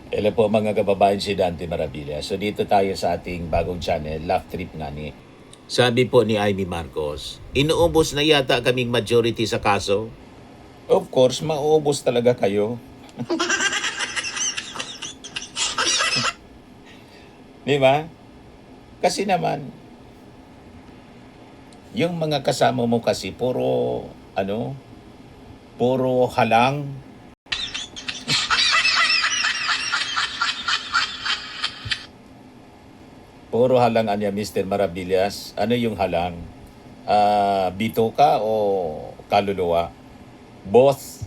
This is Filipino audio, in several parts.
Hello po mga kababayan, si Dante Maravilla. So dito tayo sa ating bagong channel, Laugh Trip Ngani. Sabi po ni Amy Marcos, inuubos na yata kaming majority sa kaso. Of course, mauubos talaga kayo. Di ba? Kasi naman, yung mga kasama mo kasi puro halang. Puro halang anya, Mr. Maravillas. Ano yung halang? Bitoka o kaluluwa? Both.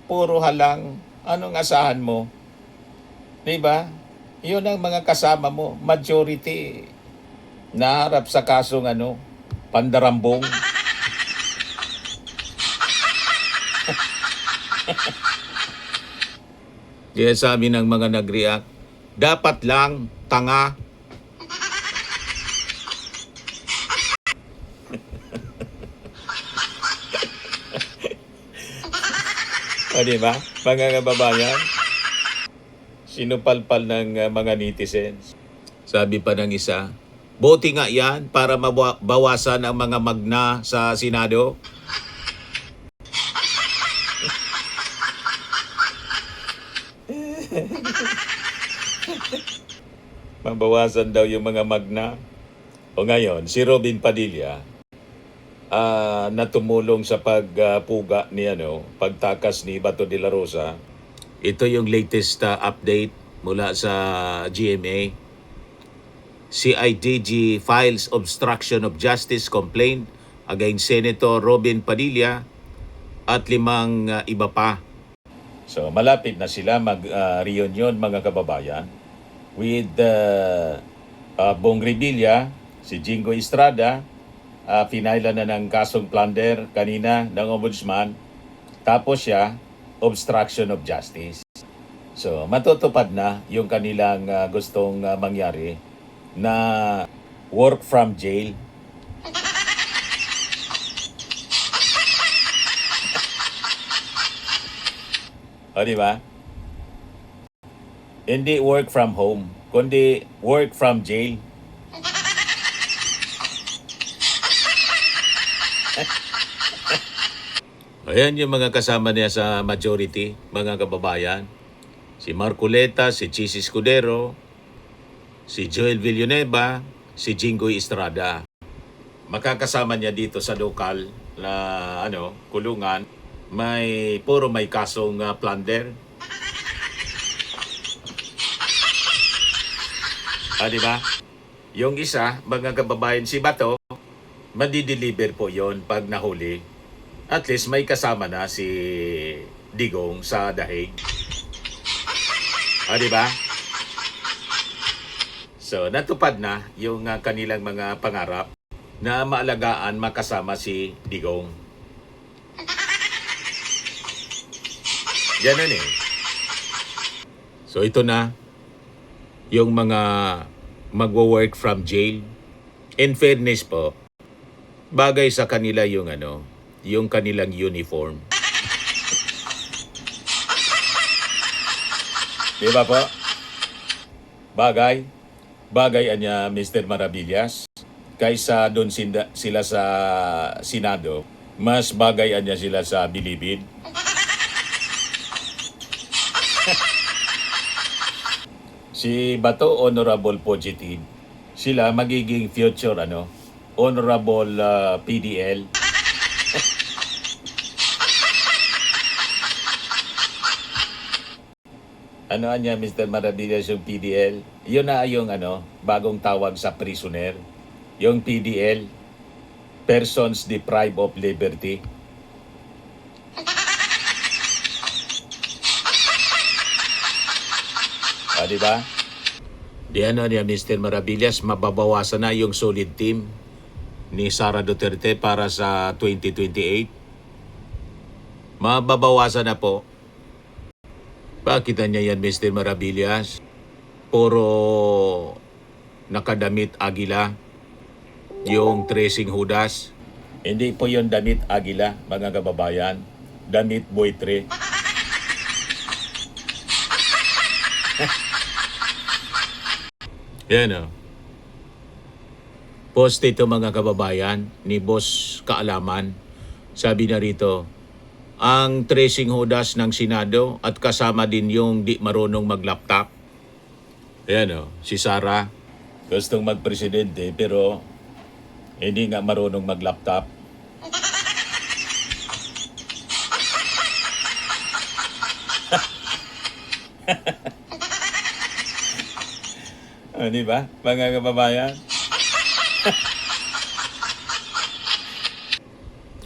Puro halang. Anong asahan mo? Diba? Yun ang mga kasama mo. Majority. Naharap sa kasong pandarambong. Kaya sabi ng mga nag-react, dapat lang tanga. O diba? Mga kababayan, sinupalpal ng mga netizens. Sabi pa ng isa, bote nga yan para mabawasan ang mga magna sa Senado. Mabawasan daw yung mga magna. O ngayon, si Robin Padilla na tumulong sa pagpuga ni pagtakas ni Bato de la Rosa. Ito yung latest update mula sa GMA. CIDG files obstruction of justice complaint against Senator Robin Padilla at 5 iba pa. So malapit na sila mag-reunion mga kababayan with Bong Revilla, si Jingo Estrada, pinaila na ng kasong plunder kanina ng ombudsman. Tapos siya, obstruction of justice. So matutupad na yung kanilang gustong mangyari na work from jail. O diba? Hindi work from home, kundi work from jail. Ayan yung mga kasama niya sa majority, mga kababayan. Si Marcoleta, si Chis Escudero, si Joel Villanueva, si Jingoy Estrada. Makakasama niya dito sa lokal na kulungan. May kasong plunder. Diba? Yung isa, mga kababayan, si Bato, madideliver po yon pag nahuli. At least may kasama na si Digong sa dahig. Diba? So, natupad na yung kanilang mga pangarap na maalagaan makasama si Digong. Ganun eh. So, ito na yung mga magwo-work from jail. In fairness po, bagay sa kanila yung yung kanilang uniform. Di ba po? Bagay anya Mr. Maravillas. Kaysa doon sila sa Senado, mas bagay anya sila sa Bilibid. Si Bato, honorable positive. Sila magiging future honorable PDL. Ano anya Mr. Maravillas yung PDL? Yun na yung bagong tawag sa prisoner. Yung PDL, persons deprived of liberty. Diba? Di niya Mr. Maravillas, mababawasan na yung solid team ni Sara Duterte para sa 2028. Mababawasan na po. Bakit niya yan Mr. Maravillas? Puro nakadamit agila. yung tracing Judas. Hindi po yung damit agila, mga kababayan. Damit buitre. Yan o. Post ito mga kababayan ni Boss Kaalaman. Sabi na rito, ang tracing Judas ng Senado at kasama din yung di marunong mag-laptop. Ayan o, si Sara. Gustong magpresidente pero hindi nga marunong mag-laptop. Di ba, mga kababayan?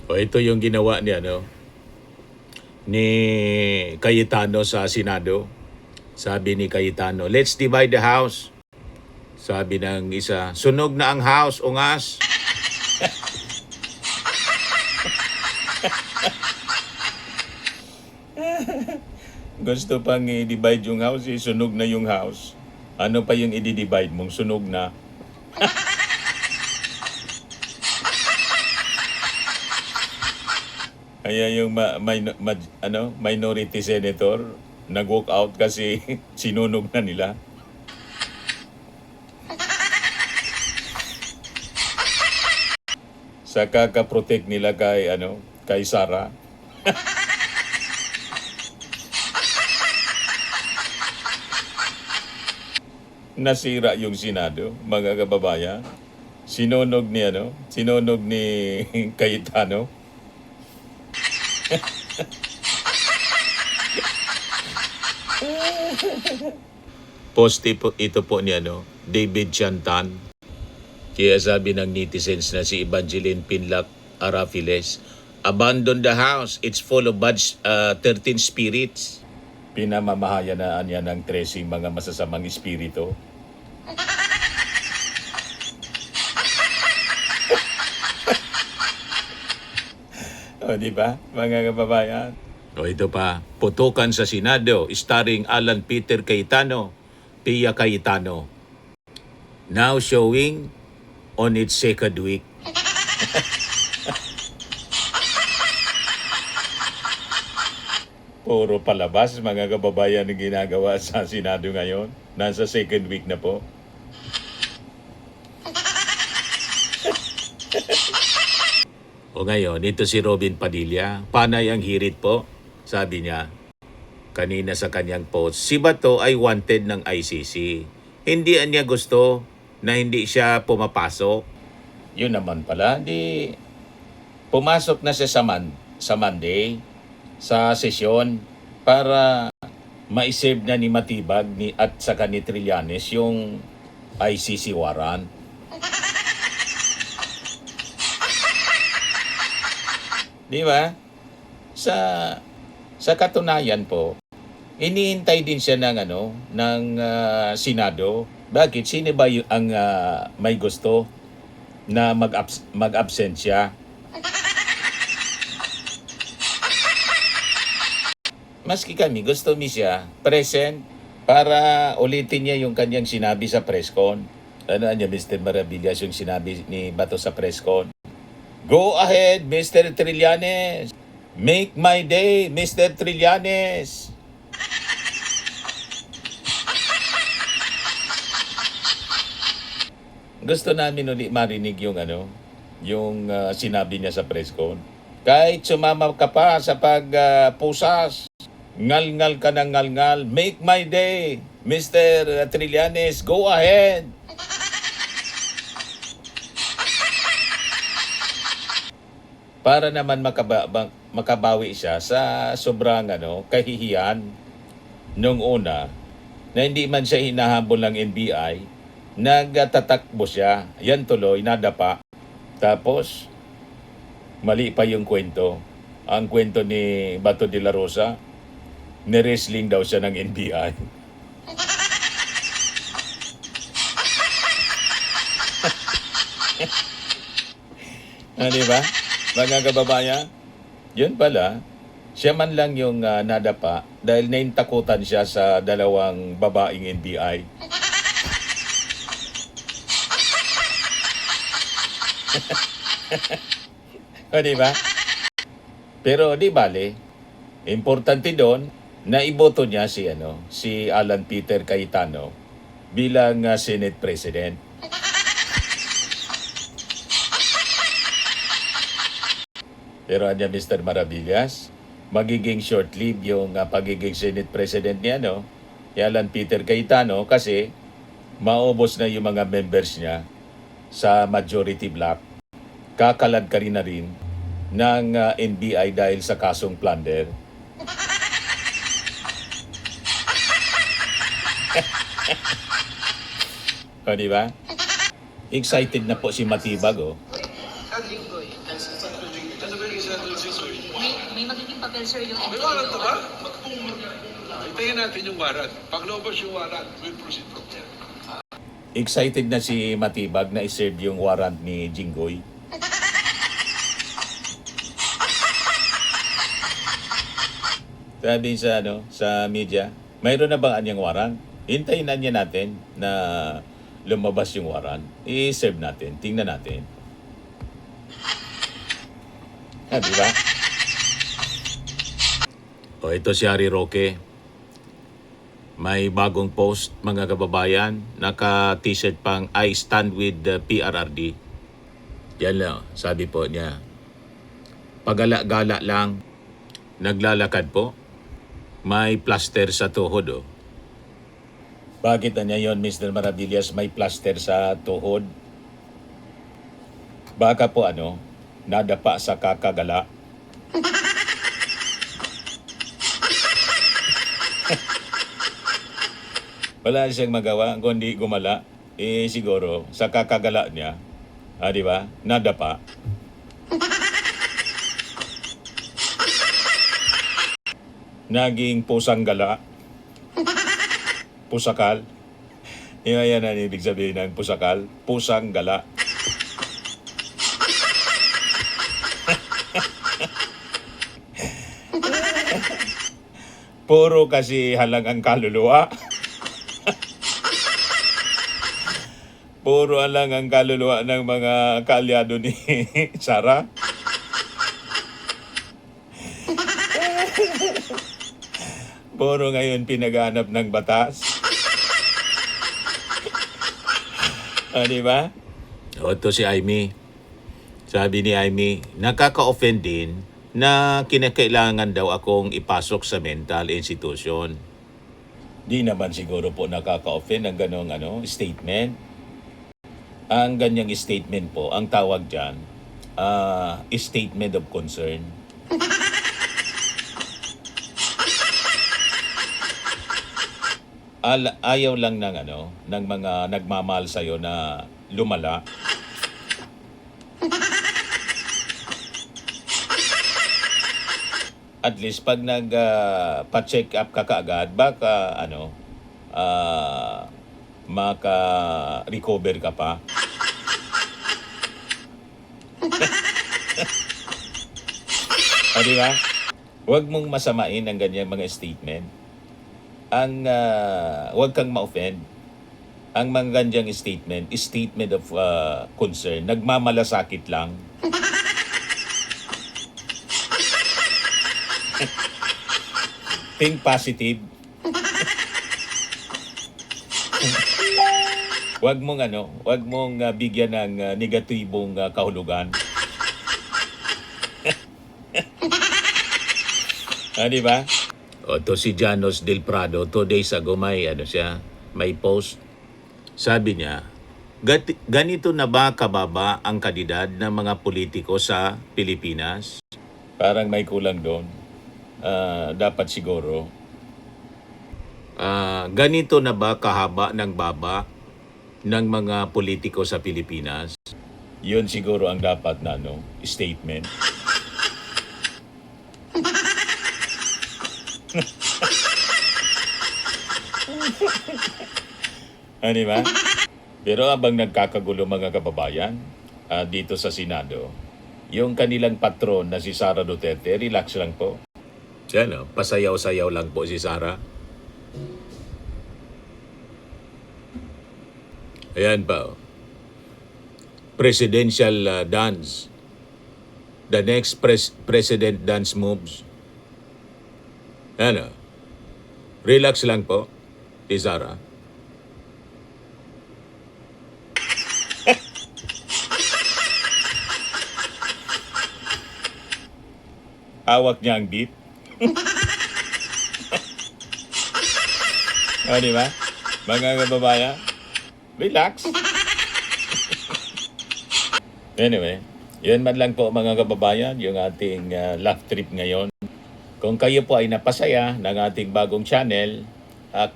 O ito yung ginawa ni ni Cayetano sa Senado. Sabi ni Cayetano, let's divide the house. Sabi ng isa, sunog na ang house, ungas. Gusto pang i-divide yung house, sunog na yung house. Ano pa yung i-divide mong sunog na? Kaya yung minority senator nag-walk out kasi sinunog na nila. Sa kaka-protect nila kay Sara. Nasira yung Senado, mga kababayan. Sinunog ni Cayetano. Post ito po ni David Chantan. Kaya sabi ng netizens na si Evangeline Pinlac Arafiles, abandon the house, it's full of bad 13 spirits. Pinamamahayanaan niya ng 13 mga masasamang espiritu. O, di ba, mga kababayan? O, ito pa, putukan sa Senado, starring Alan Peter Cayetano, Pia Cayetano. Now showing on its second week. Puro palabas, mga kababayan, ang ginagawa sa Senado ngayon. Nasa second week na po. O ngayon, ito si Robin Padilla. Panay ang hirit po, sabi niya. Kanina sa kanyang post, si Bato ay wanted ng ICC. Hindi niya gusto na hindi siya pumapasok. Yun naman pala, di pumasok na siya sa Monday, sa sesyon, para ma-save na ni Matibag at saka ni Trillanes yung ICC warrant. Di ba? Sa katunayan po, iniintay din siya ng Senado. Bakit? Sino ba ang may gusto na mag-absent siya? Maski kami, gusto mi siya present para ulitin niya yung kanyang sinabi sa press con. Ano niya, Mr. Maravillas, yung sinabi ni Bato sa press con? Go ahead, Mr. Trillanes. Make my day, Mr. Trillanes. Gusto namin ulit marinig yung sinabi niya sa press con. Kahit sumama ka pa sa pagpusas, ngal-ngal ka ng ngal-ngal, make my day, Mr. Trillanes, go ahead. Para naman makabawi siya sa sobrang kahihiyan nung una na hindi man siya hinahabol ng NBI, nagtatakbo siya, yan tuloy, nadapa. Tapos, mali pa yung kwento. Ang kwento ni Bato de la Rosa, ni-wrestling daw siya ng NBI. Diba? Mga kababayan, yun pala, siya man lang yung nadapa dahil naintakutan siya sa dalawang babaeng NBI. O, di ba? Pero di bale, importante doon na iboto niya si Alan Peter Cayetano bilang Senate President. Pero anya Mr. Maravillas, magiging short-lived yung pagiging Senate President niya, no? Ni Alan Peter Cayetano kasi maubos na yung mga members niya sa majority block. Kakalad ka rin na rin ng NBI dahil sa kasong plunder. O, di ba? Excited na po si Matibag, oh. May magiging papel, sir, yung May warrant na ba? Hintayin natin yung warrant. Pag lumabas yung warrant, we'll proceed from there. Excited na si Matibag na iserve yung warrant ni Jinggoy. Sabi sa media, mayroon na bang anyang warrant? Hintayin na niya natin na lumabas yung warrant. I-serve natin. Tingnan natin. Di ba? O, ito si Harry Roque. May bagong post, mga kababayan. Naka-t-shirt pang I stand with the PRRD. Yan lang, sabi po niya. Pagala-gala lang, naglalakad po. May plaster sa tuhod, oh. Bakit na niya yun, Mr. Maravillas, may plaster sa tuhod? Baka po nadapa sa kakagala. Wala siyang magawa, kundi gumala. Siguro, sa kakagala niya, di ba, nadapa. Naging pusang gala. Pusakal. Yan ang ibig sabihin ng pusakal. Pusang gala. Puro kasi halang ang kaluluwa. Puro halang ang kaluluwa ng mga kaalyado ni Sara. Puro ngayon pinaghanap ng batas. Di ba? O, ito si Amy. Sabi ni Amy, nakaka-offend din na kinakailangan daw akong ipasok sa mental institution. Di naman siguro po nakaka-offend ang ganong statement. Ang ganyang statement po, ang tawag dyan, statement of concern. Ayaw lang ng mga nagmamahal sa'yo na lumala. At least pag pa-check up ka kaagad, baka maka-recover ka pa. Di ba? Huwag mong masamain ang ganyan mga statement. Huwag kang ma-offend. Ang mga ganyan statement is statement of concern. Nagmamalasakit lang. Think positive. Huwag mong bigyan ng negatibong kahulugan. Di ba? O, to si Janos Del Prado, 2 days ago may post. Sabi niya, ganito na ba kababa ang kalidad ng mga politiko sa Pilipinas? Parang may kulang doon. Dapat siguro. Ganito na ba kahaba ng baba ng mga politiko sa Pilipinas? Yun siguro ang dapat na statement. Di ba? Pero habang nagkakagulo mga kababayan, dito sa Senado, yung kanilang patron na si Sara Duterte, relax lang po. Siya, pasayaw-sayaw lang po si Sara. Ayan pa. presidential dance. The next president dance moves. Ano? Relax lang po, Tizara. Hawak niya ang beat. O, di ba? Mga kababayan, relax. Anyway, yun man lang po mga kababayan, yung ating laugh trip ngayon. Kung kayo po ay napasaya ng ating bagong channel,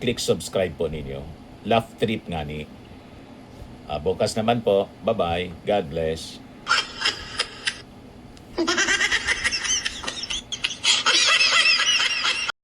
click subscribe po ninyo. Laugh trip nga ni. Bukas naman po. Bye-bye. God bless.